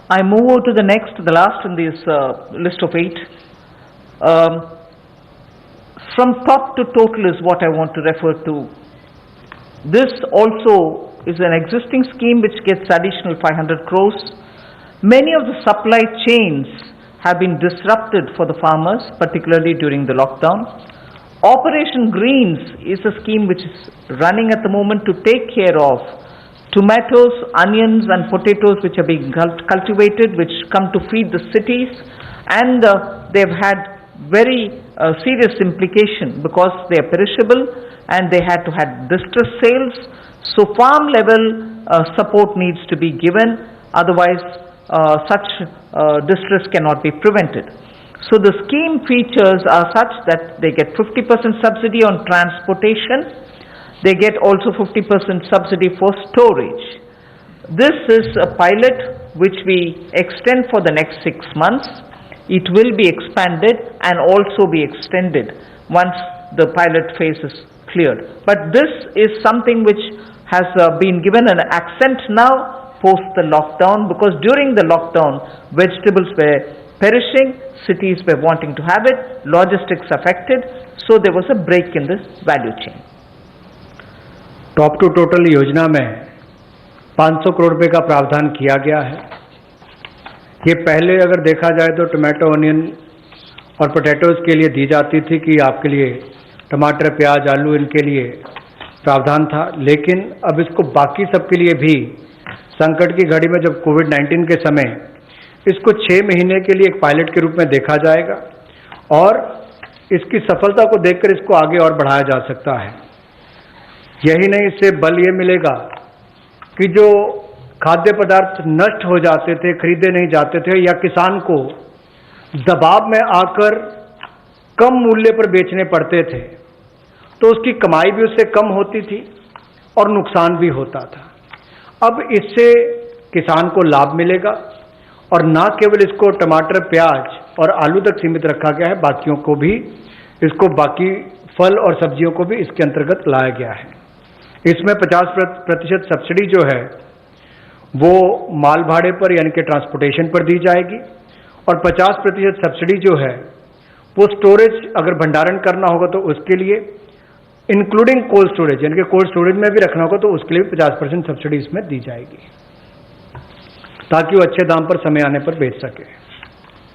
I move over to the next, the last in this list of 8. From top to total is what I want to refer to. This also is an existing scheme which gets additional 500 crores. Many of the supply chains have been disrupted for the farmers, particularly during the lockdown. Operation Greens is a scheme which is running at the moment to take care of tomatoes, onions and potatoes which are being cultivated, which come to feed the cities, and they've had very serious implication because they are perishable and they had to have distress sales. So farm level support needs to be given, otherwise such distress cannot be prevented. So the scheme features are such that they get 50% subsidy on transportation. They get also 50% subsidy for storage. This is a pilot which we extend for the next 6 months. It will be expanded and also be extended once the pilot phase is cleared. But this is something which has been given an accent now post the lockdown, because during the lockdown vegetables were perishing, cities were wanting to have it, logistics affected, so there was a break in this value chain. Top to total योजना में 500 करोड़ रुपए का प्रावधान किया गया है। ये पहले अगर देखा जाए तो टमाटो, अनियन और पोटैटोज के लिए दी जाती थी कि आपके लिए टमाटर, प्याज, आलू इनके लिए प्रावधान था, लेकिन अब इसको बाकी सबके लिए भी संकट की घड़ी में जब कोविड-19 के समय इसको 6 महीने के लिए एक पायलट के रूप में देखा जाएगा और इसकी सफलता को देखकर इसको आगे और बढ़ाया जा सकता है। यही नहीं, इससे बल ये मिलेगा कि जो खाद्य पदार्थ नष्ट हो जाते थे, खरीदे नहीं जाते थे या किसान को दबाव में आकर कम मूल्य पर बेचने पड़ते थे, तो उसकी कमाई भी उससे कम होती थी और नुकसान भी होता था। अब इससे किसान को लाभ मिलेगा और न केवल इसको टमाटर, प्याज और आलू तक सीमित रखा गया है, बाकियों को भी, इसको बाकी फल और सब्जियों को भी इसके अंतर्गत लाया गया है। इसमें 50% सब्सिडी जो है वो माल भाड़े पर यानी कि ट्रांसपोर्टेशन पर दी जाएगी और 50% सब्सिडी जो है वो स्टोरेज, अगर भंडारण करना होगा तो उसके लिए, इंक्लूडिंग कोल्ड स्टोरेज, यानी कि कोल्ड स्टोरेज में भी रखना होगा तो उसके लिए 50% सब्सिडी इसमें दी जाएगी ताकि वो अच्छे दाम पर समय आने पर बेच सके।